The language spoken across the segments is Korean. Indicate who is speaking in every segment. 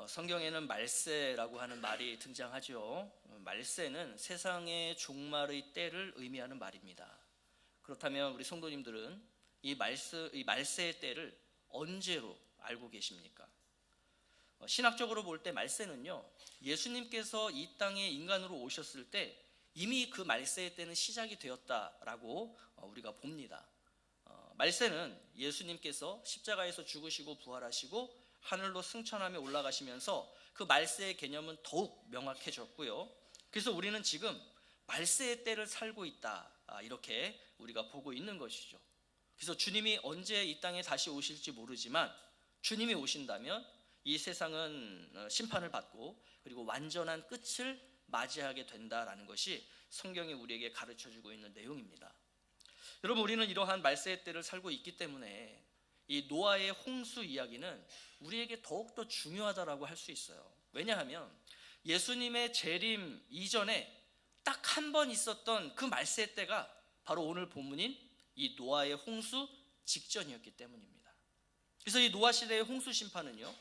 Speaker 1: 성경에는 말세라고 하는 말이 등장하죠. 말세는 세상의 종말의 때를 의미하는 말입니다. 그렇다면 우리 성도님들은 이 말세의 때를 언제로 알고 계십니까? 신학적으로 볼 때 말세는요, 예수님께서 이 땅에 인간으로 오셨을 때 이미 그 말세의 때는 시작이 되었다라고 우리가 봅니다. 말세는 예수님께서 십자가에서 죽으시고 부활하시고 하늘로 승천하며 올라가시면서 그 말세의 개념은 더욱 명확해졌고요. 그래서 우리는 지금 말세의 때를 살고 있다, 이렇게 우리가 보고 있는 것이죠. 그래서 주님이 언제 이 땅에 다시 오실지 모르지만 주님이 오신다면 이 세상은 심판을 받고 그리고 완전한 끝을 맞이하게 된다라는 것이 성경이 우리에게 가르쳐주고 있는 내용입니다. 여러분, 우리는 이러한 말세의 때를 살고 있기 때문에 이 노아의 홍수 이야기는 우리에게 더욱더 중요하다라고 할 수 있어요. 왜냐하면 예수님의 재림 이전에 딱 한 번 있었던 그 말세의 때가 바로 오늘 본문인 이 노아의 홍수 직전이었기 때문입니다. 그래서 이 노아 시대의 홍수 심판은요,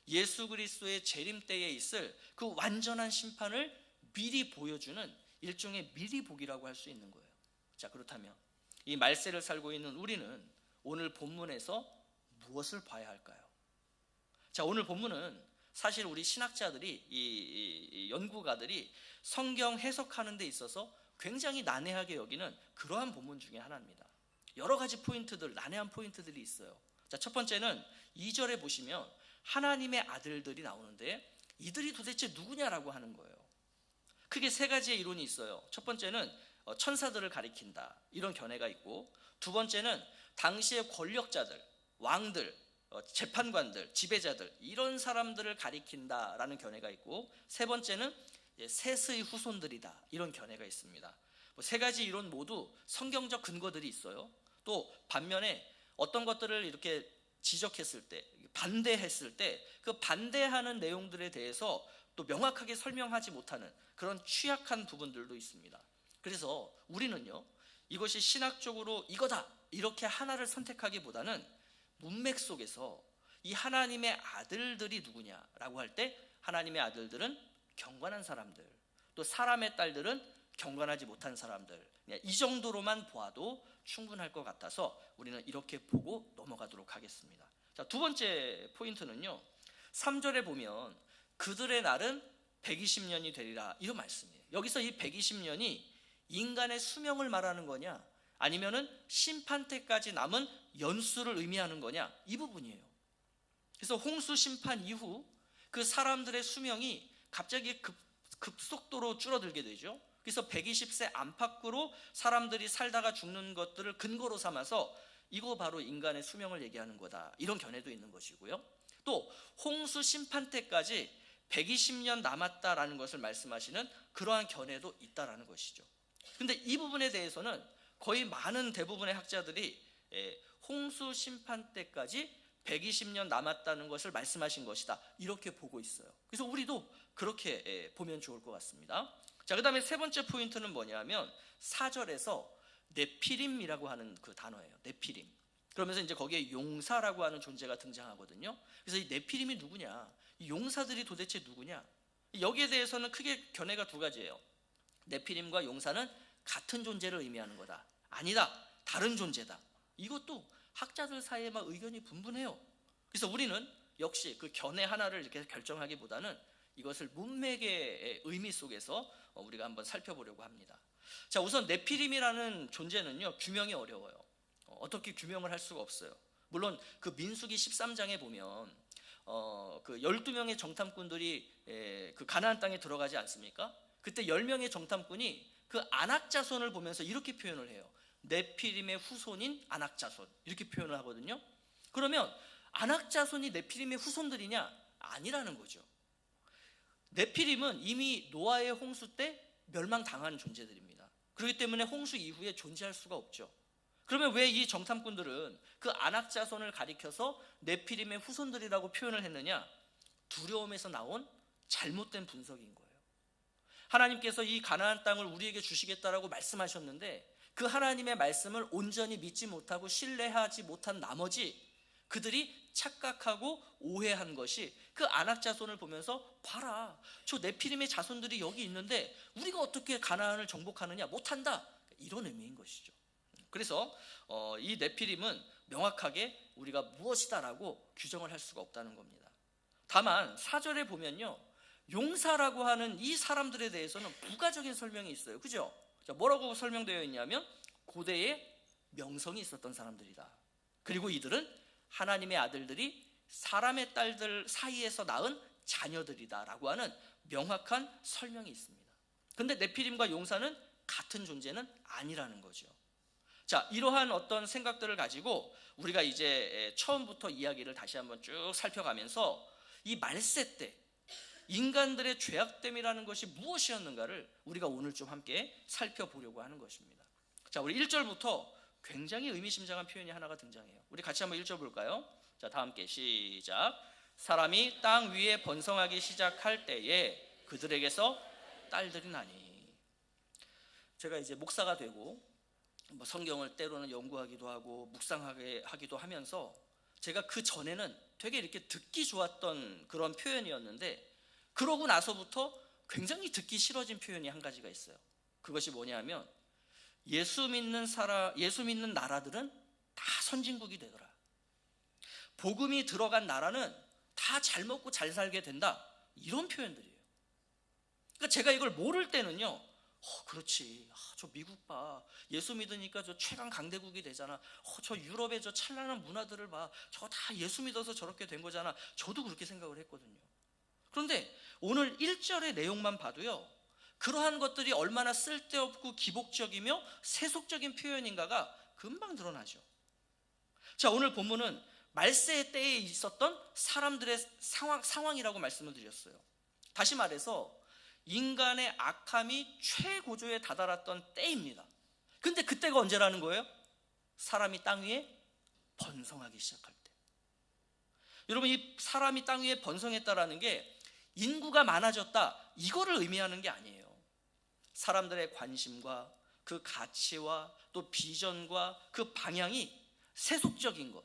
Speaker 1: 예수 그리스도의 재림 때에 있을 그 완전한 심판을 미리 보여주는 일종의 미리 보기라고 할 수 있는 거예요. 자, 그렇다면 이 말세를 살고 있는 우리는 오늘 본문에서 무엇을 봐야 할까요? 자, 오늘 본문은 사실 우리 신학자들이, 이 연구가들이 성경 해석하는 데 있어서 굉장히 난해하게 여기는 그러한 본문 중에 하나입니다. 여러 가지 포인트들, 난해한 포인트들이 있어요. 자, 첫 번째는 2절에 보시면 하나님의 아들들이 나오는데 이들이 도대체 누구냐라고 하는 거예요. 크게 세 가지의 이론이 있어요. 첫 번째는 천사들을 가리킨다, 이런 견해가 있고, 두 번째는 당시의 권력자들, 왕들, 재판관들, 지배자들, 이런 사람들을 가리킨다라는 견해가 있고, 세 번째는 셋의 후손들이다, 이런 견해가 있습니다. 세 가지 이론 모두 성경적 근거들이 있어요. 또 반면에 어떤 것들을 이렇게 지적했을 때, 반대했을 때 그 반대하는 내용들에 대해서 또 명확하게 설명하지 못하는 그런 취약한 부분들도 있습니다. 그래서 우리는요, 이것이 신학적으로 이거다, 이렇게 하나를 선택하기보다는 문맥 속에서 이 하나님의 아들들이 누구냐라고 할 때 하나님의 아들들은 경건한 사람들, 또 사람의 딸들은 경건하지 못한 사람들, 이 정도로만 보아도 충분할 것 같아서 우리는 이렇게 보고 넘어가도록 하겠습니다. 자, 두 번째 포인트는요, 3절에 보면 그들의 날은 120년이 되리라, 이런 말씀이에요. 여기서 이 120년이 인간의 수명을 말하는 거냐, 아니면은 심판 때까지 남은 연수를 의미하는 거냐, 이 부분이에요. 그래서 홍수 심판 이후 그 사람들의 수명이 갑자기 급속도로 줄어들게 되죠. 그래서 120세 안팎으로 사람들이 살다가 죽는 것들을 근거로 삼아서 이거 바로 인간의 수명을 얘기하는 거다, 이런 견해도 있는 것이고요. 또 홍수 심판 때까지 120년 남았다라는 것을 말씀하시는 그러한 견해도 있다라는 것이죠. 근데 이 부분에 대해서는 거의 많은 대부분의 학자들이 홍수 심판 때까지 120년 남았다는 것을 말씀하신 것이다, 이렇게 보고 있어요. 그래서 우리도 그렇게 보면 좋을 것 같습니다. 자, 그 다음에 세 번째 포인트는 뭐냐면 4절에서 네피림이라고 하는 그 단어예요. 네피림. 그러면서 이제 거기에 용사라고 하는 존재가 등장하거든요. 그래서 이 네피림이 누구냐, 이 용사들이 도대체 누구냐, 여기에 대해서는 크게 견해가 두 가지예요. 네피림과 용사는 같은 존재를 의미하는 거다, 아니다, 다른 존재다. 이것도 학자들 사이에 막 의견이 분분해요. 그래서 우리는 역시 그 견해 하나를 이렇게 결정하기보다는 이것을 문맥의 의미 속에서 우리가 한번 살펴보려고 합니다. 자, 우선 네피림이라는 존재는요, 규명이 어려워요. 어떻게 규명을 할 수가 없어요. 물론 그 민수기 13장에 보면 그 12명의 정탐꾼들이 그 가나안 땅에 들어가지 않습니까? 그때 10명의 정탐꾼이 그 아낙 자손을 보면서 이렇게 표현을 해요. 네피림의 후손인 아낙 자손, 이렇게 표현을 하거든요. 그러면 아낙 자손이 네피림의 후손들이냐? 아니라는 거죠. 네피림은 이미 노아의 홍수 때 멸망당한 존재들입니다. 그렇기 때문에 홍수 이후에 존재할 수가 없죠. 그러면 왜 이 정탐꾼들은 그 아낙 자손을 가리켜서 네피림의 후손들이라고 표현을 했느냐? 두려움에서 나온 잘못된 분석인 거예요. 하나님께서 이 가나안 땅을 우리에게 주시겠다라고 말씀하셨는데 그 하나님의 말씀을 온전히 믿지 못하고 신뢰하지 못한 나머지 그들이 착각하고 오해한 것이 그 아낙 자손을 보면서 봐라, 저 네피림의 자손들이 여기 있는데 우리가 어떻게 가나안을 정복하느냐, 못한다, 이런 의미인 것이죠. 그래서 이 네피림은 명확하게 우리가 무엇이다라고 규정을 할 수가 없다는 겁니다. 다만 4절에 보면요, 용사라고 하는 이 사람들에 대해서는 부가적인 설명이 있어요. 그죠? 자, 뭐라고 설명되어 있냐면 고대에 명성이 있었던 사람들이다. 그리고 이들은 하나님의 아들들이 사람의 딸들 사이에서 낳은 자녀들이다라고 하는 명확한 설명이 있습니다. 근데 네피림과 용사는 같은 존재는 아니라는 거죠. 자, 이러한 어떤 생각들을 가지고 우리가 이제 처음부터 이야기를 다시 한번 쭉 살펴가면서 이 말세 때 인간들의 죄악됨이라는 것이 무엇이었는가를 우리가 오늘 좀 함께 살펴보려고 하는 것입니다. 자, 우리 1절부터 굉장히 의미심장한 표현이 하나가 등장해요. 우리 같이 한번 1절 볼까요? 자, 다 함께 시작. 사람이 땅 위에 번성하기 시작할 때에 그들에게서 딸들이 나니. 제가 이제 목사가 되고 성경을 때로는 연구하기도 하고 묵상하기도 하면서 제가 그 전에는 되게 이렇게 듣기 좋았던 그런 표현이었는데, 그러고 나서부터 굉장히 듣기 싫어진 표현이 한 가지가 있어요. 그것이 뭐냐면 예수 믿는 나라들은 다 선진국이 되더라. 복음이 들어간 나라는 다 잘 먹고 잘 살게 된다, 이런 표현들이에요. 그러니까 제가 이걸 모를 때는요, 그렇지, 저 미국 봐, 예수 믿으니까 저 최강 강대국이 되잖아. 저 유럽의 저 찬란한 문화들을 봐, 저거 다 예수 믿어서 저렇게 된 거잖아. 저도 그렇게 생각을 했거든요. 그런데 오늘 1절의 내용만 봐도요, 그러한 것들이 얼마나 쓸데없고 기복적이며 세속적인 표현인가가 금방 드러나죠. 자, 오늘 본문은 말세의 때에 있었던 사람들의 상황이라고 말씀을 드렸어요. 다시 말해서 인간의 악함이 최고조에 다다랐던 때입니다. 근데 그때가 언제라는 거예요? 사람이 땅 위에 번성하기 시작할 때. 여러분, 이 사람이 땅 위에 번성했다라는 게 인구가 많아졌다, 이거를 의미하는 게 아니에요. 사람들의 관심과 그 가치와 또 비전과 그 방향이 세속적인 것,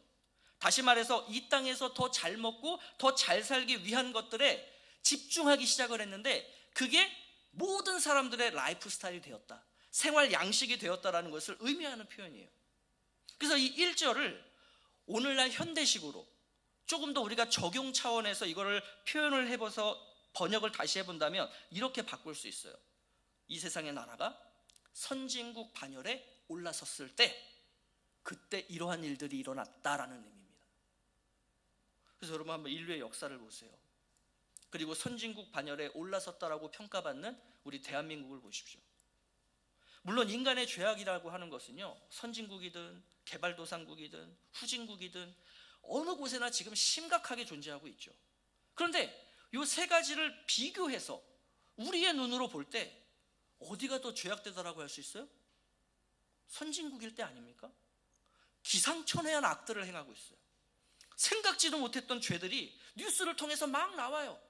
Speaker 1: 다시 말해서 이 땅에서 더 잘 먹고 더 잘 살기 위한 것들에 집중하기 시작을 했는데, 그게 모든 사람들의 라이프 스타일이 되었다, 생활 양식이 되었다라는 것을 의미하는 표현이에요. 그래서 이 1절을 오늘날 현대식으로 조금 더 우리가 적용 차원에서 이거를 표현을 해봐서 번역을 다시 해본다면 이렇게 바꿀 수 있어요. 이 세상의 나라가 선진국 반열에 올라섰을 때, 그때 이러한 일들이 일어났다라는 의미입니다. 그래서 여러분 한번 인류의 역사를 보세요. 그리고 선진국 반열에 올라섰다라고 평가받는 우리 대한민국을 보십시오. 물론 인간의 죄악이라고 하는 것은요, 선진국이든 개발도상국이든 후진국이든 어느 곳에나 지금 심각하게 존재하고 있죠. 그런데 이 세 가지를 비교해서 우리의 눈으로 볼 때 어디가 더 죄악되다라고 할 수 있어요? 선진국일 때 아닙니까? 기상천외한 악들을 행하고 있어요. 생각지도 못했던 죄들이 뉴스를 통해서 막 나와요.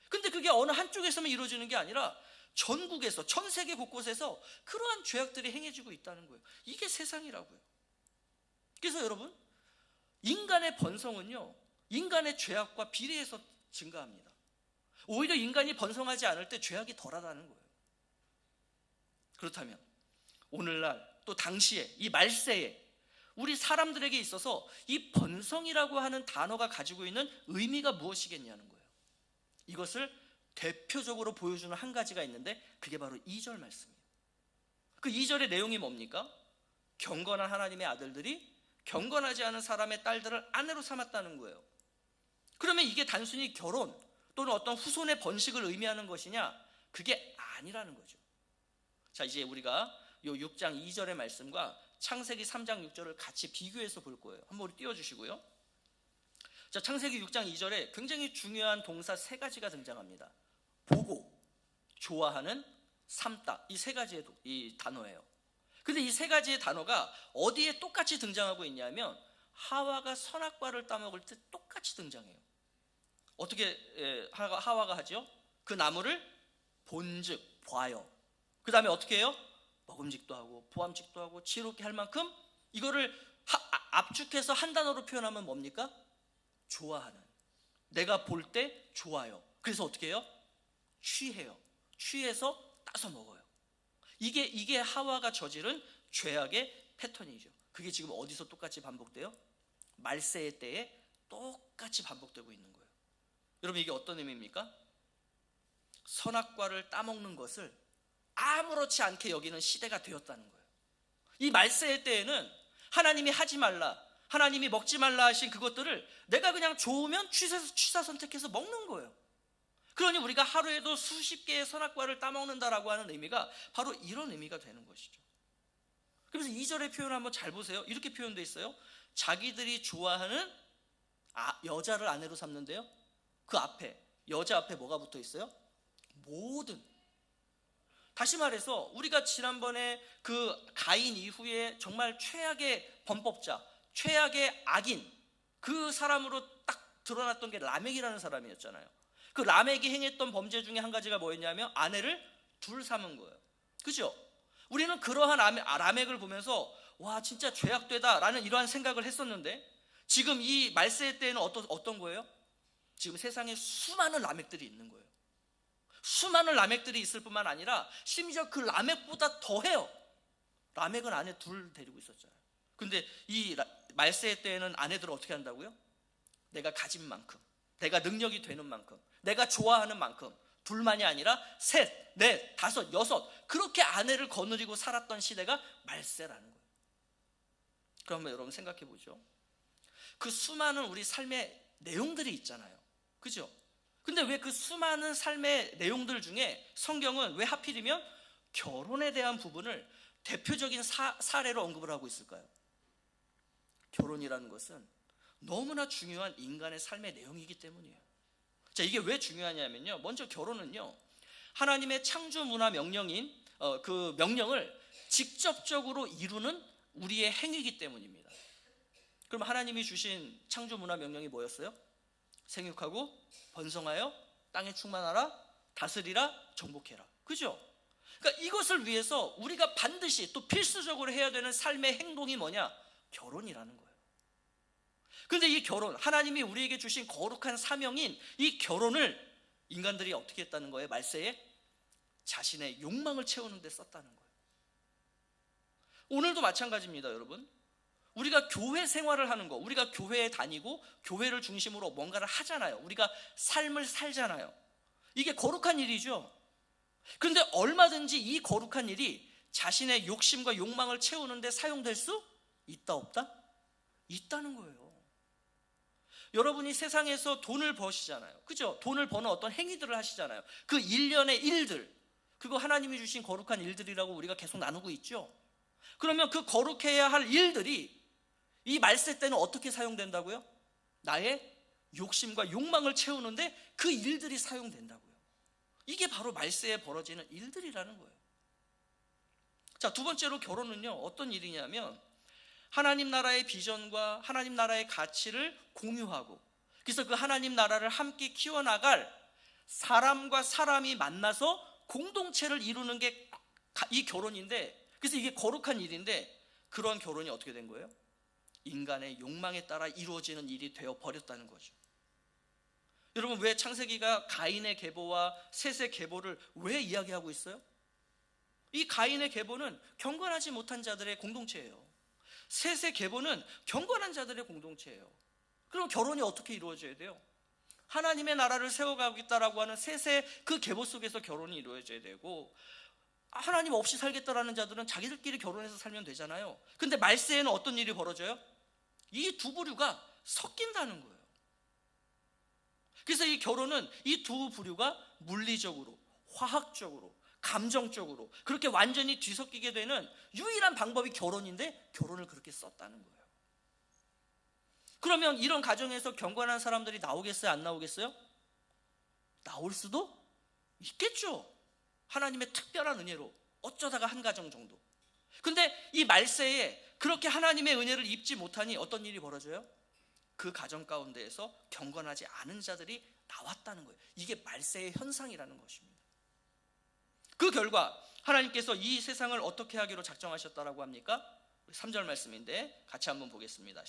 Speaker 1: 근데 그게 어느 한쪽에서만 이루어지는 게 아니라 전국에서, 전 세계 곳곳에서 그러한 죄악들이 행해지고 있다는 거예요. 이게 세상이라고요. 그래서 여러분, 인간의 번성은요, 인간의 죄악과 비례해서 증가합니다. 오히려 인간이 번성하지 않을 때 죄악이 덜하다는 거예요. 그렇다면 오늘날 또 당시에 이 말세에 우리 사람들에게 있어서 이 번성이라고 하는 단어가 가지고 있는 의미가 무엇이겠냐는 거예요. 이것을 대표적으로 보여주는 한 가지가 있는데 그게 바로 2절 말씀이에요. 그 2절의 내용이 뭡니까? 경건한 하나님의 아들들이 경건하지 않은 사람의 딸들을 아내로 삼았다는 거예요. 그러면 이게 단순히 결혼 또는 어떤 후손의 번식을 의미하는 것이냐? 그게 아니라는 거죠. 자, 이제 우리가 요 6장 2절의 말씀과 창세기 3장 6절을 같이 비교해서 볼 거예요. 한번 우리 띄워주시고요. 자, 창세기 6장 2절에 굉장히 중요한 동사 세 가지가 등장합니다. 보고, 좋아하는, 삼다, 이 세 가지의 이 단어예요. 근데 이 세 가지의 단어가 어디에 똑같이 등장하고 있냐면 하와가 선악과를 따먹을 때 똑같이 등장해요. 어떻게 하와가 하죠? 그 나무를 본즉 봐요. 그 다음에 어떻게 해요? 먹음직도 하고 보암직도 하고 지혜롭게 할 만큼 이거를 압축해서 한 단어로 표현하면 뭡니까? 좋아하는. 내가 볼 때 좋아요. 그래서 어떻게 해요? 취해요. 취해서 따서 먹어요. 이게 하와가 저지른 죄악의 패턴이죠. 그게 지금 어디서 똑같이 반복돼요? 말세의 때에 똑같이 반복되고 있는 거예요. 여러분, 이게 어떤 의미입니까? 선악과를 따먹는 것을 아무렇지 않게 여기는 시대가 되었다는 거예요. 이 말세의 때에는 하나님이 하지 말라, 하나님이 먹지 말라 하신 그것들을 내가 그냥 좋으면 취사 선택해서 먹는 거예요. 그러니 우리가 하루에도 수십 개의 선악과를 따먹는다라고 하는 의미가 바로 이런 의미가 되는 것이죠. 그래서 2절의 표현을 한번 잘 보세요. 이렇게 표현되어 있어요. 자기들이 좋아하는 여자를 아내로 삼는데요, 그 앞에, 여자 앞에 뭐가 붙어 있어요? 모든. 다시 말해서 우리가 지난번에 그 가인 이후에 정말 최악의 범법자, 최악의 악인, 그 사람으로 딱 드러났던 게 라멕이라는 사람이었잖아요. 그 라멕이 행했던 범죄 중에 한 가지가 뭐였냐면 아내를 둘 삼은 거예요. 그죠? 우리는 그러한 라멕을 보면서 와, 진짜 죄악되다 라는 이러한 생각을 했었는데, 지금 이 말세 때에는 어떤 거예요? 지금 세상에 수많은 라멕들이 있는 거예요. 수많은 라멕들이 있을 뿐만 아니라 심지어 그 라멕보다 더해요. 라멕은 아내 둘 데리고 있었잖아요. 근데 이 말세 때에는 아내들을 어떻게 한다고요? 내가 가진 만큼, 내가 능력이 되는 만큼, 내가 좋아하는 만큼, 둘만이 아니라 셋, 넷, 다섯, 여섯, 그렇게 아내를 거느리고 살았던 시대가 말세라는 거예요. 그러면 여러분 생각해 보죠. 그 수많은 우리 삶의 내용들이 있잖아요. 그죠? 근데 왜 그 수많은 삶의 내용들 중에 성경은 왜 하필이면 결혼에 대한 부분을 대표적인 사례로 언급을 하고 있을까요? 결혼이라는 것은 너무나 중요한 인간의 삶의 내용이기 때문이에요. 자, 이게 왜 중요하냐면요, 먼저 결혼은요, 하나님의 창조 문화 명령인 그 명령을 직접적으로 이루는 우리의 행위이기 때문입니다. 그럼 하나님이 주신 창조 문화 명령이 뭐였어요? 생육하고 번성하여 땅에 충만하라, 다스리라, 정복해라. 그죠? 그러니까 이것을 위해서 우리가 반드시 또 필수적으로 해야 되는 삶의 행동이 뭐냐? 결혼이라는 거예요. 그런데 이 결혼, 하나님이 우리에게 주신 거룩한 사명인 이 결혼을 인간들이 어떻게 했다는 거예요? 말세에 자신의 욕망을 채우는 데 썼다는 거예요. 오늘도 마찬가지입니다, 여러분. 우리가 교회 생활을 하는 거, 우리가 교회에 다니고 교회를 중심으로 뭔가를 하잖아요. 우리가 삶을 살잖아요. 이게 거룩한 일이죠. 그런데 얼마든지 이 거룩한 일이 자신의 욕심과 욕망을 채우는데 사용될 수 있다, 없다? 있다는 거예요. 여러분이 세상에서 돈을 버시잖아요. 그죠? 돈을 버는 어떤 행위들을 하시잖아요. 그 일련의 일들, 그거 하나님이 주신 거룩한 일들이라고 우리가 계속 나누고 있죠. 그러면 그 거룩해야 할 일들이 이 말세 때는 어떻게 사용된다고요? 나의 욕심과 욕망을 채우는데 그 일들이 사용된다고요. 이게 바로 말세에 벌어지는 일들이라는 거예요. 자, 두 번째로 결혼은요, 어떤 일이냐면 하나님 나라의 비전과 하나님 나라의 가치를 공유하고, 그래서 그 하나님 나라를 함께 키워나갈 사람과 사람이 만나서 공동체를 이루는 게 이 결혼인데, 그래서 이게 거룩한 일인데, 그런 결혼이 어떻게 된 거예요? 인간의 욕망에 따라 이루어지는 일이 되어 버렸다는 거죠. 여러분, 왜 창세기가 가인의 계보와 셋의 계보를 왜 이야기하고 있어요? 이 가인의 계보는 경건하지 못한 자들의 공동체예요. 셋의 계보는 경건한 자들의 공동체예요. 그럼 결혼이 어떻게 이루어져야 돼요? 하나님의 나라를 세워가겠다라고 하는 셋의 그 계보 속에서 결혼이 이루어져야 되고, 하나님 없이 살겠다라는 자들은 자기들끼리 결혼해서 살면 되잖아요. 근데 말세에는 어떤 일이 벌어져요? 이 두 부류가 섞인다는 거예요. 그래서 이 결혼은 이 두 부류가 물리적으로, 화학적으로, 감정적으로 그렇게 완전히 뒤섞이게 되는 유일한 방법이 결혼인데, 결혼을 그렇게 썼다는 거예요. 그러면 이런 가정에서 경건한 사람들이 나오겠어요, 안 나오겠어요? 나올 수도 있겠죠. 하나님의 특별한 은혜로 어쩌다가 한 가정 정도. 근데 이 말세에 그렇게 하나님의 은혜를 입지 못하니 어떤 일이 벌어져요? 그 가정 가운데에서 경건하지 않은 자들이 나왔다는 거예요. 이게 말세의 현상이라는 것입니다. 그 결과 하나님께서 이 세상을 어떻게 하기로 작정하셨다라고 합니까? 3절 말씀인데 같이 한번 보겠습니다.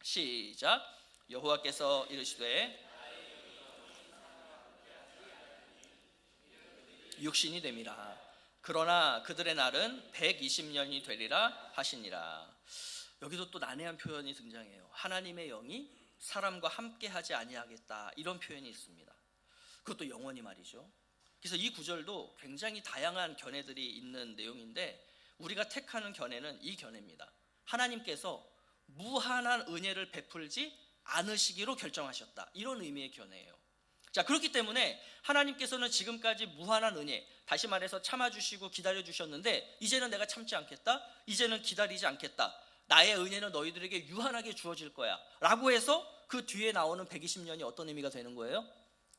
Speaker 1: 시작. 여호와께서 이르시되 육신이 됨이라. 그러나 그들의 날은 120년이 되리라 하시니라. 여기도 또 난해한 표현이 등장해요. 하나님의 영이 사람과 함께 하지 아니하겠다, 이런 표현이 있습니다. 그것도 영원히 말이죠. 그래서 이 구절도 굉장히 다양한 견해들이 있는 내용인데 우리가 택하는 견해는 이 견해입니다. 하나님께서 무한한 은혜를 베풀지 않으시기로 결정하셨다, 이런 의미의 견해예요. 자, 그렇기 때문에 하나님께서는 지금까지 무한한 은혜, 다시 말해서 참아주시고 기다려주셨는데 이제는 내가 참지 않겠다, 이제는 기다리지 않겠다, 나의 은혜는 너희들에게 유한하게 주어질 거야 라고 해서 그 뒤에 나오는 120년이 어떤 의미가 되는 거예요?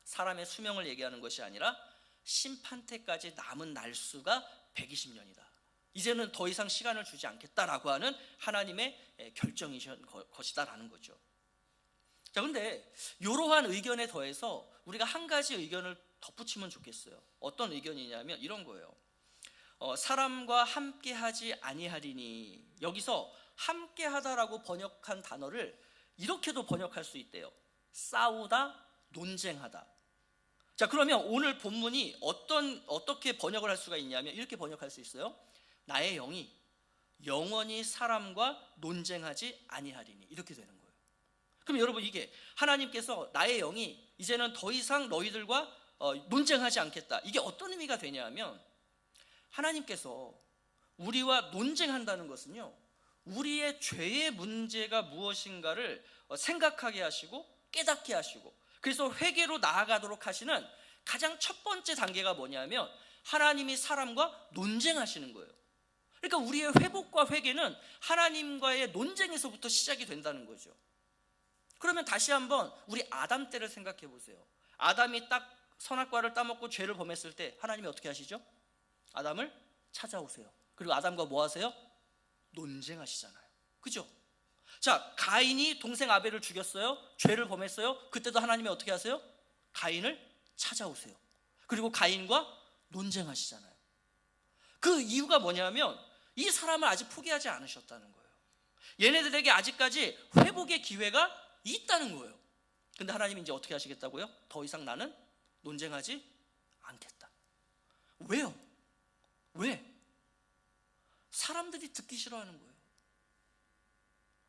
Speaker 1: 사람의 수명을 얘기하는 것이 아니라 심판 때까지 남은 날수가 120년이다. 이제는 더 이상 시간을 주지 않겠다라고 하는 하나님의 결정이신 것이다라는 거죠. 자, 근데 이러한 의견에 더해서 우리가 한 가지 의견을 덧붙이면 좋겠어요. 어떤 의견이냐면 이런 거예요. 사람과 함께하지 아니하리니, 여기서 함께하다라고 번역한 단어를 이렇게도 번역할 수 있대요. 싸우다, 논쟁하다. 자, 그러면 오늘 본문이 어떻게 번역을 할 수가 있냐면 이렇게 번역할 수 있어요. 나의 영이 영원히 사람과 논쟁하지 아니하리니, 이렇게 되는 거예요. 그럼 여러분, 이게 하나님께서 나의 영이 이제는 더 이상 너희들과 논쟁하지 않겠다, 이게 어떤 의미가 되냐면 하나님께서 우리와 논쟁한다는 것은요, 우리의 죄의 문제가 무엇인가를 생각하게 하시고 깨닫게 하시고, 그래서 회개로 나아가도록 하시는 가장 첫 번째 단계가 뭐냐면 하나님이 사람과 논쟁하시는 거예요. 그러니까 우리의 회복과 회개는 하나님과의 논쟁에서부터 시작이 된다는 거죠. 그러면 다시 한번 우리 아담 때를 생각해 보세요. 아담이 딱 선악과를 따먹고 죄를 범했을 때 하나님이 어떻게 하시죠? 아담을 찾아오세요. 그리고 아담과 뭐 하세요? 논쟁하시잖아요. 그죠? 자, 가인이 동생 아벨을 죽였어요. 죄를 범했어요. 그때도 하나님이 어떻게 하세요? 가인을 찾아오세요. 그리고 가인과 논쟁하시잖아요. 그 이유가 뭐냐면 이 사람을 아직 포기하지 않으셨다는 거예요. 얘네들에게 아직까지 회복의 기회가 있다는 거예요. 근데 하나님이 이제 어떻게 하시겠다고요? 더 이상 나는 논쟁하지 않겠다. 왜요? 왜? 사람들이 듣기 싫어하는 거예요.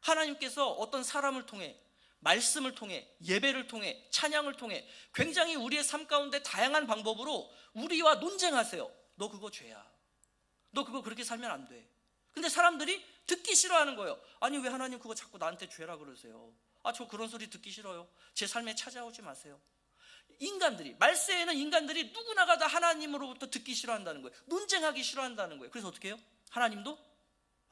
Speaker 1: 하나님께서 어떤 사람을 통해, 말씀을 통해, 예배를 통해, 찬양을 통해 굉장히 우리의 삶 가운데 다양한 방법으로 우리와 논쟁하세요. 너 그거 죄야. 너 그거 그렇게 살면 안 돼. 근데 사람들이 듣기 싫어하는 거예요. 아니, 왜 하나님 그거 자꾸 나한테 죄라 그러세요? 아, 저 그런 소리 듣기 싫어요. 제 삶에 찾아오지 마세요. 인간들이, 말세에는 인간들이 누구나가 다 하나님으로부터 듣기 싫어한다는 거예요. 논쟁하기 싫어한다는 거예요. 그래서 어떻게 해요? 하나님도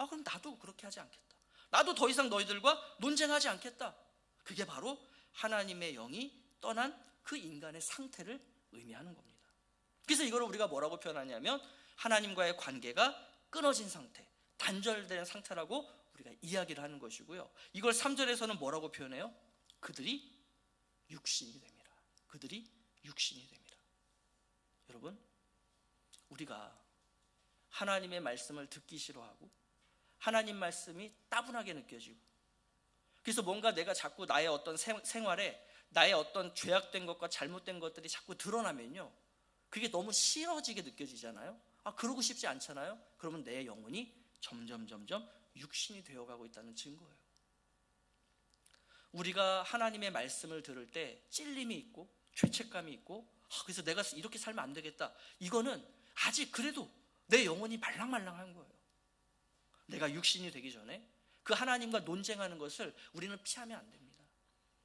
Speaker 1: 그럼 나도 그렇게 하지 않겠다. 나도 더 이상 너희들과 논쟁하지 않겠다. 그게 바로 하나님의 영이 떠난 그 인간의 상태를 의미하는 겁니다. 그래서 이걸 우리가 뭐라고 표현하냐면 하나님과의 관계가 끊어진 상태, 단절된 상태라고 우리가 이야기를 하는 것이고요. 이걸 3절에서는 뭐라고 표현해요? 그들이 육신이 됩니다. 그들이 육신이 됩니다. 여러분, 우리가 하나님의 말씀을 듣기 싫어하고 하나님 말씀이 따분하게 느껴지고, 그래서 뭔가 내가 자꾸 나의 어떤 생활에 나의 어떤 죄악된 것과 잘못된 것들이 자꾸 드러나면요, 그게 너무 싫어지게 느껴지잖아요. 그러고 싶지 않잖아요. 그러면 내 영혼이 점점 육신이 되어가고 있다는 증거예요. 우리가 하나님의 말씀을 들을 때 찔림이 있고 죄책감이 있고, 그래서 내가 이렇게 살면 안 되겠다, 이거는 아직 그래도 내 영혼이 말랑말랑한 거예요. 내가 육신이 되기 전에 그 하나님과 논쟁하는 것을 우리는 피하면 안 됩니다.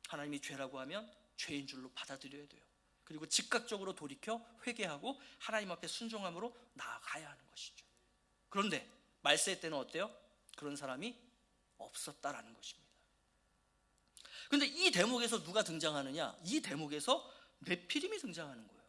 Speaker 1: 하나님이 죄라고 하면 죄인 줄로 받아들여야 돼요. 그리고 즉각적으로 돌이켜 회개하고 하나님 앞에 순종함으로 나아가야 하는 것이죠. 그런데 말세 때는 어때요? 그런 사람이 없었다라는 것입니다. 그런데 이 대목에서 누가 등장하느냐? 이 대목에서 네피림이 등장하는 거예요.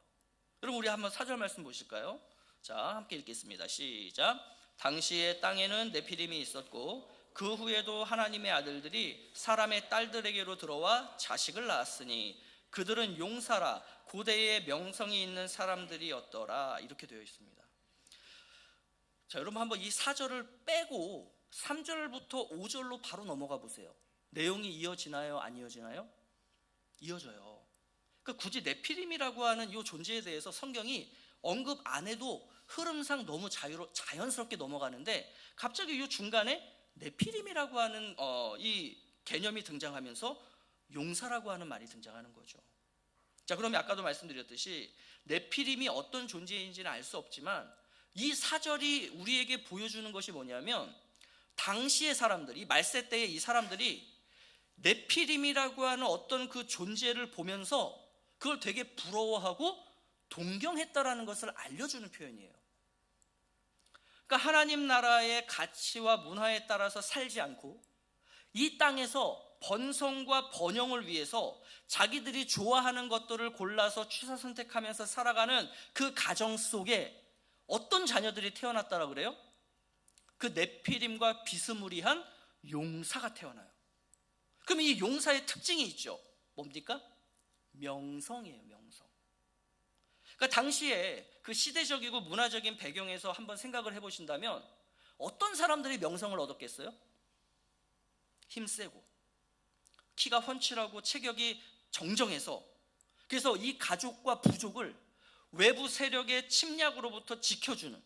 Speaker 1: 여러분, 우리 한번 4절 말씀 보실까요? 자, 함께 읽겠습니다. 시작. 당시에 땅에는 네피림이 있었고 그 후에도 하나님의 아들들이 사람의 딸들에게로 들어와 자식을 낳았으니 그들은 용사라 고대의 명성이 있는 사람들이었더라, 이렇게 되어 있습니다. 자, 여러분, 한번 이 4절을 빼고 3절부터 5절로 바로 넘어가 보세요. 내용이 이어지나요? 안 이어지나요? 이어져요. 그러니까 굳이 네피림이라고 하는 이 존재에 대해서 성경이 언급 안 해도 흐름상 너무 자연스럽게 넘어가는데, 갑자기 이 중간에 네피림이라고 하는 이 개념이 등장하면서 용사라고 하는 말이 등장하는 거죠. 자, 그러면 아까도 말씀드렸듯이 네피림이 어떤 존재인지는 알 수 없지만 이 사절이 우리에게 보여주는 것이 뭐냐면, 당시의 사람들, 이 말세 때의 이 사람들이 네피림이라고 하는 어떤 그 존재를 보면서 그걸 되게 부러워하고 동경했다라는 것을 알려주는 표현이에요. 그러니까 하나님 나라의 가치와 문화에 따라서 살지 않고 이 땅에서 번성과 번영을 위해서 자기들이 좋아하는 것들을 골라서 취사 선택하면서 살아가는 그 가정 속에 어떤 자녀들이 태어났다라 그래요? 그 네피림과 비스무리한 용사가 태어나요. 그럼 이 용사의 특징이 있죠. 뭡니까? 명성이에요. 명성. 그러니까 당시에 그 시대적이고 문화적인 배경에서 한번 생각을 해보신다면 어떤 사람들이 명성을 얻었겠어요? 힘세고 키가 훤칠하고 체격이 정정해서, 그래서 이 가족과 부족을 외부 세력의 침략으로부터 지켜주는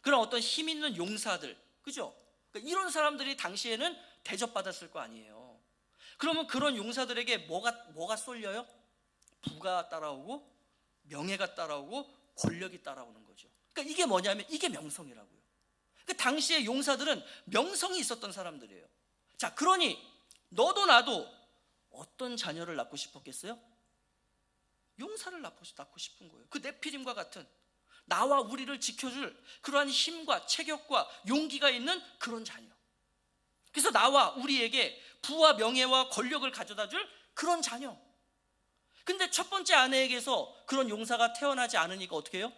Speaker 1: 그런 어떤 힘 있는 용사들, 그죠? 그러니까 이런 사람들이 당시에는 대접받았을 거 아니에요. 그러면 그런 용사들에게 뭐가 쏠려요? 부가 따라오고 명예가 따라오고 권력이 따라오는 거죠. 그러니까 이게 뭐냐면 이게 명성이라고요. 그 당시에 용사들은 명성이 있었던 사람들이에요. 자, 그러니 너도 나도 어떤 자녀를 낳고 싶었겠어요? 용사를 낳고 싶은 거예요. 그 네피림과 같은 나와 우리를 지켜줄 그러한 힘과 체격과 용기가 있는 그런 자녀. 그래서 나와 우리에게 부와 명예와 권력을 가져다 줄 그런 자녀. 근데 첫 번째 아내에게서 그런 용사가 태어나지 않으니까 어떻게 해요?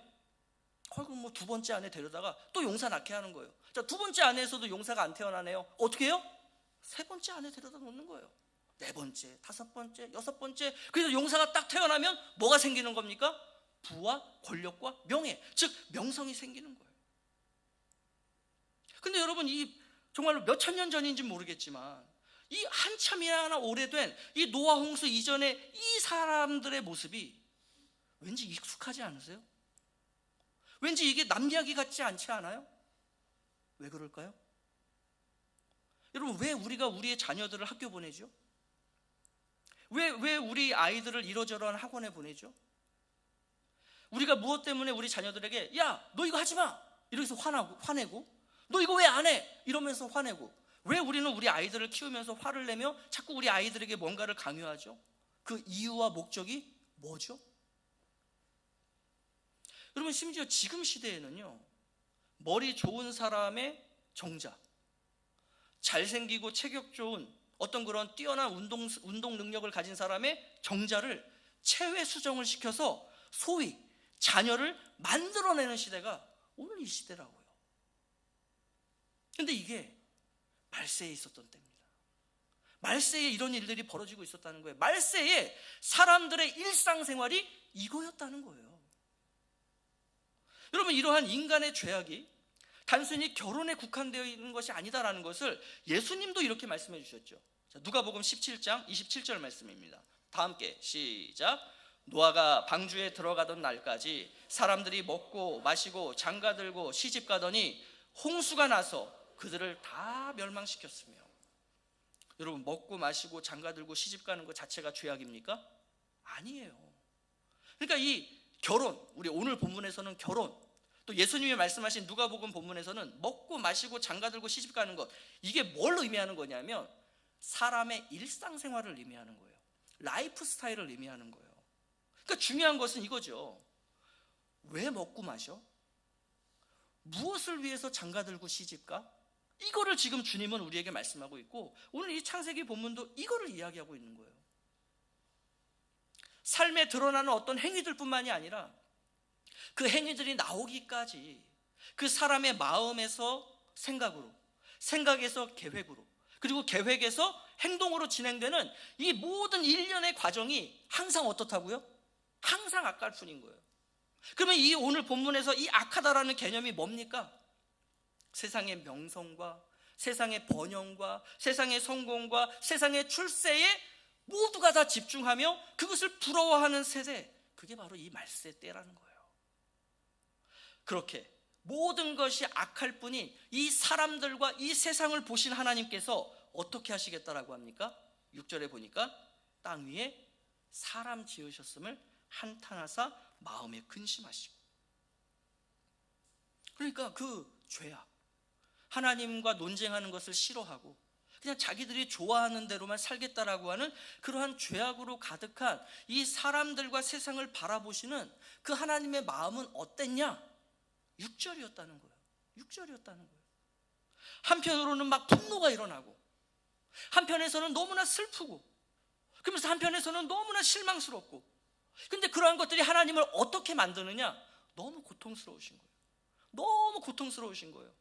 Speaker 1: 그럼 뭐 두 번째 아내 데려다가 또 용사 낳게 하는 거예요. 자, 두 번째 아내에서도 용사가 안 태어나네요. 어떻게 해요? 세 번째 아내 데려다 놓는 거예요. 네 번째, 다섯 번째, 여섯 번째. 그래서 용사가 딱 태어나면 뭐가 생기는 겁니까? 부와 권력과 명예, 즉 명성이 생기는 거예요. 근데 여러분, 이 정말로 몇 천 년 전인지 모르겠지만 이 한참이나 오래된 이 노아 홍수 이전에 이 사람들의 모습이 왠지 익숙하지 않으세요? 왠지 이게 남 이야기 같지 않지 않아요? 왜 그럴까요? 여러분, 왜 우리가 우리의 자녀들을 학교 보내죠? 왜 우리 아이들을 이러저러한 학원에 보내죠? 우리가 무엇 때문에 우리 자녀들에게 야, 너 이거 하지 마! 이러면서 화내고, 너 이거 왜 안 해? 이러면서 화내고, 왜 우리는 우리 아이들을 키우면서 화를 내며 자꾸 우리 아이들에게 뭔가를 강요하죠? 그 이유와 목적이 뭐죠? 여러분, 심지어 지금 시대에는요, 머리 좋은 사람의 정자, 잘생기고 체격 좋은 어떤 그런 뛰어난 운동 능력을 가진 사람의 정자를 체외 수정을 시켜서 소위 자녀를 만들어내는 시대가 오늘 이 시대라고요. 근데 이게 말세에 있었던 때입니다. 말세에 이런 일들이 벌어지고 있었다는 거예요. 말세에 사람들의 일상생활이 이거였다는 거예요. 여러분, 이러한 인간의 죄악이 단순히 결혼에 국한되어 있는 것이 아니다라는 것을 예수님도 이렇게 말씀해 주셨죠. 자, 누가복음 17장 27절 말씀입니다. 다 함께 시작. 노아가 방주에 들어가던 날까지 사람들이 먹고 마시고 장가들고 시집가더니 홍수가 나서 그들을 다 멸망시켰으며. 여러분, 먹고 마시고 장가들고 시집가는 것 자체가 죄악입니까? 아니에요. 그러니까 이 결혼, 우리 오늘 본문에서는 결혼, 또 예수님이 말씀하신 누가복음 본문에서는 먹고 마시고 장가들고 시집가는 것, 이게 뭘 의미하는 거냐면 사람의 일상생활을 의미하는 거예요. 라이프 스타일을 의미하는 거예요. 그러니까 중요한 것은 이거죠. 왜 먹고 마셔? 무엇을 위해서 장가들고 시집가? 이거를 지금 주님은 우리에게 말씀하고 있고, 오늘 이 창세기 본문도 이거를 이야기하고 있는 거예요. 삶에 드러나는 어떤 행위들뿐만이 아니라 그 행위들이 나오기까지 그 사람의 마음에서 생각으로, 생각에서 계획으로, 그리고 계획에서 행동으로 진행되는 이 모든 일련의 과정이 항상 어떻다고요? 항상 악할 뿐인 거예요. 그러면 이 오늘 본문에서 이 악하다라는 개념이 뭡니까? 세상의 명성과 세상의 번영과 세상의 성공과 세상의 출세에 모두가 다 집중하며 그것을 부러워하는 세대, 그게 바로 이 말세 때라는 거예요. 그렇게 모든 것이 악할 뿐이 이 사람들과 이 세상을 보신 하나님께서 어떻게 하시겠다라고 합니까? 6절에 보니까 땅 위에 사람 지으셨음을 한탄하사 마음에 근심하시고. 그러니까 그 죄악, 하나님과 논쟁하는 것을 싫어하고 그냥 자기들이 좋아하는 대로만 살겠다라고 하는 그러한 죄악으로 가득한 이 사람들과 세상을 바라보시는 그 하나님의 마음은 어땠냐? 6절이었다는 거예요. 6절이었다는 거예요. 한편으로는 막 분노가 일어나고, 한편에서는 너무나 슬프고, 그러면서 한편에서는 너무나 실망스럽고. 근데 그러한 것들이 하나님을 어떻게 만드느냐? 너무 고통스러우신 거예요. 너무 고통스러우신 거예요.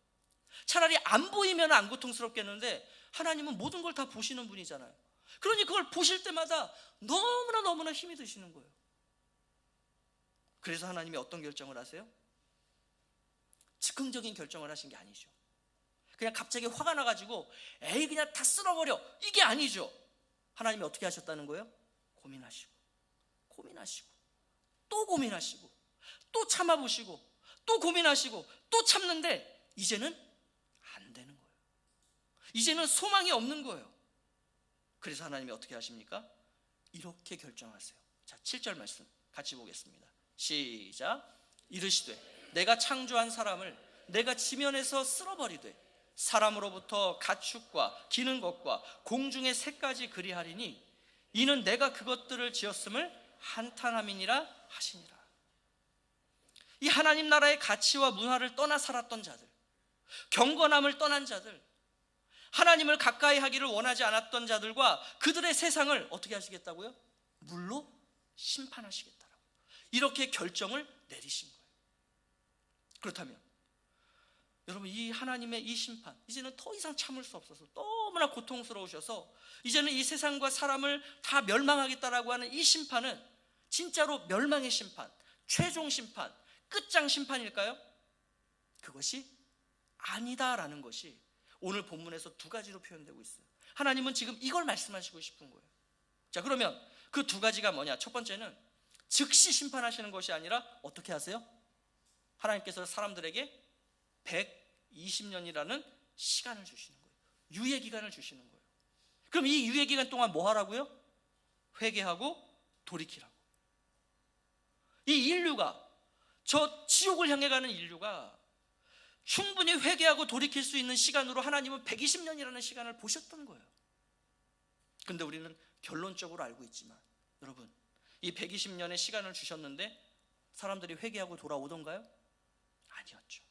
Speaker 1: 차라리 안 보이면 안 고통스럽겠는데 하나님은 모든 걸 다 보시는 분이잖아요. 그러니 그걸 보실 때마다 너무나 힘이 드시는 거예요. 그래서 하나님이 어떤 결정을 하세요? 즉흥적인 결정을 하신 게 아니죠. 그냥 갑자기 화가 나가지고 에이 그냥 다 쓸어버려, 이게 아니죠. 하나님이 어떻게 하셨다는 거예요? 고민하시고 또 고민하시고 또 참아보시고 또 고민하시고 또 참는데 이제는 안 되는 거예요. 이제는 소망이 없는 거예요. 그래서 하나님이 어떻게 하십니까? 이렇게 결정하세요. 자, 7절 말씀 같이 보겠습니다. 시작. 이르시되 내가 창조한 사람을 내가 지면에서 쓸어버리되 사람으로부터 가축과 기는 것과 공중의 새까지 그리하리니 이는 내가 그것들을 지었음을 한탄함이니라 하시니라. 이 하나님 나라의 가치와 문화를 떠나 살았던 자들, 경건함을 떠난 자들, 하나님을 가까이 하기를 원하지 않았던 자들과 그들의 세상을 어떻게 하시겠다고요? 물로 심판하시겠다라고 이렇게 결정을 내리신 거예요. 그렇다면 여러분, 이 하나님의 이 심판, 이제는 더 이상 참을 수 없어서 너무나 고통스러우셔서 이제는 이 세상과 사람을 다 멸망하겠다라고 하는 이 심판은 진짜로 멸망의 심판, 최종 심판, 끝장 심판일까요? 그것이 아니다라는 것이 오늘 본문에서 두 가지로 표현되고 있어요. 하나님은 지금 이걸 말씀하시고 싶은 거예요. 자, 그러면 그 두 가지가 뭐냐? 첫 번째는 즉시 심판하시는 것이 아니라 어떻게 하세요? 하나님께서 사람들에게 120년이라는 시간을 주시는 거예요. 유예 기간을 주시는 거예요. 그럼 이 유예 기간 동안 뭐 하라고요? 회개하고 돌이키라고. 이 인류가, 저 지옥을 향해 가는 인류가 충분히 회개하고 돌이킬 수 있는 시간으로 하나님은 120년이라는 시간을 보셨던 거예요. 그런데 우리는 결론적으로 알고 있지만, 여러분, 이 120년의 시간을 주셨는데 사람들이 회개하고 돌아오던가요? 아니었죠.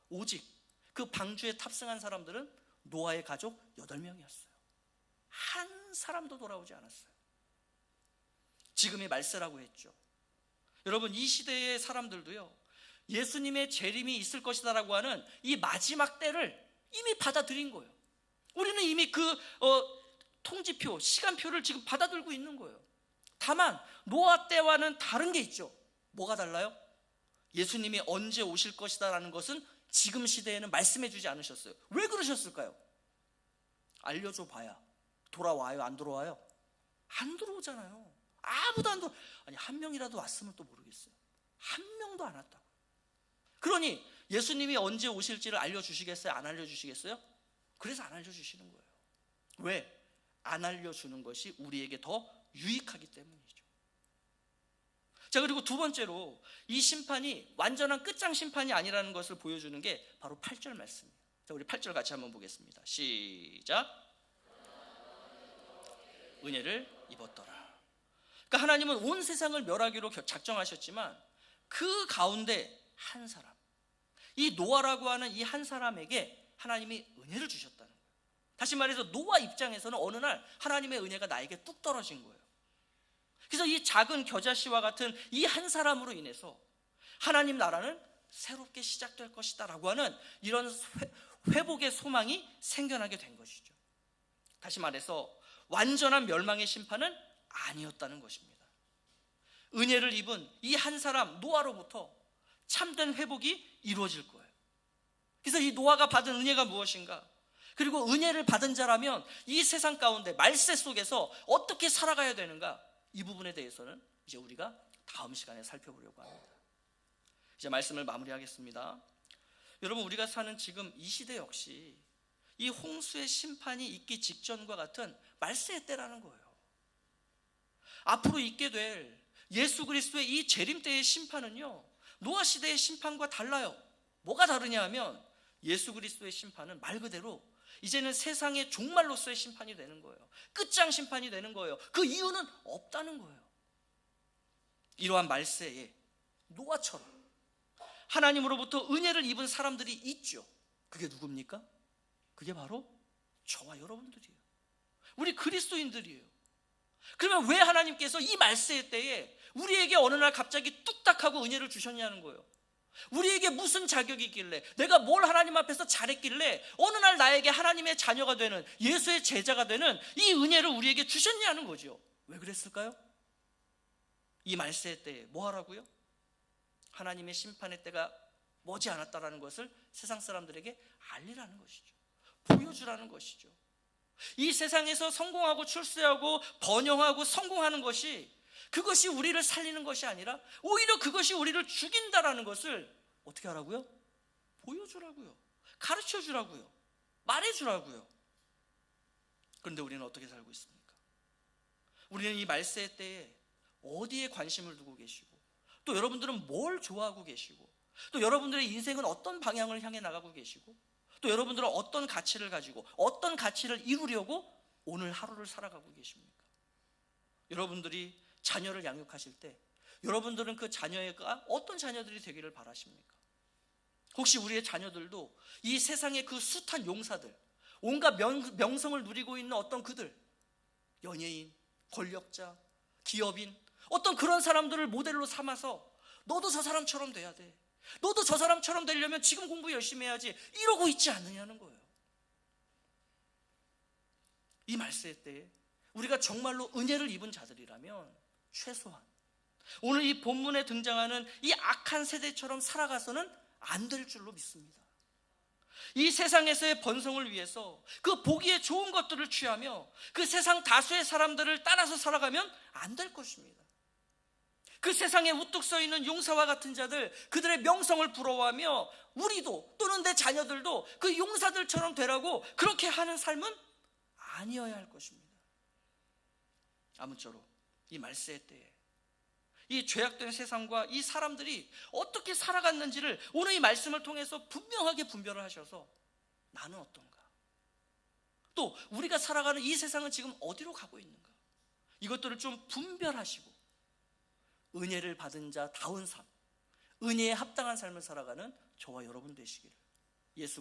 Speaker 1: 오직 그 방주에 탑승한 사람들은 노아의 가족 8명이었어요. 한 사람도 돌아오지 않았어요. 지금이 말세라고 했죠. 여러분, 이 시대의 사람들도요, 예수님의 재림이 있을 것이다라고 하는 이 마지막 때를 이미 받아들인 거예요. 우리는 이미 그 통지표, 시간표를 지금 받아들고 있는 거예요. 다만 노아 때와는 다른 게 있죠. 뭐가 달라요? 예수님이 언제 오실 것이다라는 것은 지금 시대에는 말씀해 주지 않으셨어요. 왜 그러셨을까요? 알려줘 봐야 돌아와요? 안 돌아와요? 안 들어오잖아요. 아무도 안 들어. 아니, 한 명이라도 왔으면 또 모르겠어요. 한 명도 안 왔다고. 그러니 예수님이 언제 오실지를 알려주시겠어요? 안 알려주시겠어요? 그래서 안 알려주시는 거예요. 왜? 안 알려주는 것이 우리에게 더 유익하기 때문이죠. 자, 그리고 두 번째로 이 심판이 완전한 끝장 심판이 아니라는 것을 보여주는 게 바로 8절 말씀이에요. 자, 우리 8절 같이 한번 보겠습니다. 시작. 은혜를 입었더라. 그러니까 하나님은 온 세상을 멸하기로 작정하셨지만 그 가운데 한 사람, 이 노아라고 하는 이 한 사람에게 하나님이 은혜를 주셨다는 거예요. 다시 말해서 노아 입장에서는 어느 날 하나님의 은혜가 나에게 뚝 떨어진 거예요. 그래서 이 작은 겨자씨와 같은 이 한 사람으로 인해서 하나님 나라는 새롭게 시작될 것이다 라고 하는 이런 회복의 소망이 생겨나게 된 것이죠. 다시 말해서 완전한 멸망의 심판은 아니었다는 것입니다. 은혜를 입은 이 한 사람 노아로부터 참된 회복이 이루어질 거예요. 그래서 이 노아가 받은 은혜가 무엇인가? 그리고 은혜를 받은 자라면 이 세상 가운데 말세 속에서 어떻게 살아가야 되는가, 이 부분에 대해서는 이제 우리가 다음 시간에 살펴보려고 합니다. 이제 말씀을 마무리하겠습니다. 여러분, 우리가 사는 지금 이 시대 역시 이 홍수의 심판이 있기 직전과 같은 말세의 때라는 거예요. 앞으로 있게 될 예수 그리스도의 이 재림 때의 심판은요, 노아 시대의 심판과 달라요. 뭐가 다르냐 하면 예수 그리스도의 심판은 말 그대로 이제는 세상의 종말로서의 심판이 되는 거예요. 끝장 심판이 되는 거예요. 그 이유는 없다는 거예요. 이러한 말세에 노아처럼 하나님으로부터 은혜를 입은 사람들이 있죠. 그게 누굽니까? 그게 바로 저와 여러분들이에요. 우리 그리스도인들이에요. 그러면 왜 하나님께서 이 말세의 때에 우리에게 어느 날 갑자기 뚝딱하고 은혜를 주셨냐는 거예요. 우리에게 무슨 자격이 있길래, 내가 뭘 하나님 앞에서 잘했길래 어느 날 나에게 하나님의 자녀가 되는, 예수의 제자가 되는 이 은혜를 우리에게 주셨냐는 거죠. 왜 그랬을까요? 이 말세의 때에 뭐 하라고요? 하나님의 심판의 때가 머지 않았다라는 것을 세상 사람들에게 알리라는 것이죠. 보여주라는 것이죠. 이 세상에서 성공하고 출세하고 번영하고 성공하는 것이, 그것이 우리를 살리는 것이 아니라 오히려 그것이 우리를 죽인다라는 것을 어떻게 하라고요? 보여주라고요. 가르쳐주라고요. 말해주라고요. 그런데 우리는 어떻게 살고 있습니까? 우리는 이 말세의 때에 어디에 관심을 두고 계시고, 또 여러분들은 뭘 좋아하고 계시고, 또 여러분들의 인생은 어떤 방향을 향해 나가고 계시고, 또 여러분들은 어떤 가치를 가지고 어떤 가치를 이루려고 오늘 하루를 살아가고 계십니까? 여러분들이 자녀를 양육하실 때 여러분들은 그 자녀가 어떤 자녀들이 되기를 바라십니까? 혹시 우리의 자녀들도 이 세상의 그 숱한 용사들, 온갖 명성을 누리고 있는 어떤 그들, 연예인, 권력자, 기업인, 어떤 그런 사람들을 모델로 삼아서 너도 저 사람처럼 돼야 돼, 너도 저 사람처럼 되려면 지금 공부 열심히 해야지, 이러고 있지 않느냐는 거예요. 이 말세 때에 우리가 정말로 은혜를 입은 자들이라면 최소한 오늘 이 본문에 등장하는 이 악한 세대처럼 살아가서는 안 될 줄로 믿습니다. 이 세상에서의 번성을 위해서 그 보기에 좋은 것들을 취하며 그 세상 다수의 사람들을 따라서 살아가면 안 될 것입니다. 그 세상에 우뚝 서 있는 용사와 같은 자들, 그들의 명성을 부러워하며 우리도 또는 내 자녀들도 그 용사들처럼 되라고 그렇게 하는 삶은 아니어야 할 것입니다. 아무쪼록 이 말세의 때에 이 죄악된 세상과 이 사람들이 어떻게 살아갔는지를 오늘 이 말씀을 통해서 분명하게 분별을 하셔서 나는 어떤가, 또 우리가 살아가는 이 세상은 지금 어디로 가고 있는가, 이것들을 좀 분별하시고 은혜를 받은 자다운 삶, 은혜에 합당한 삶을 살아가는 저와 여러분 되시기를 예수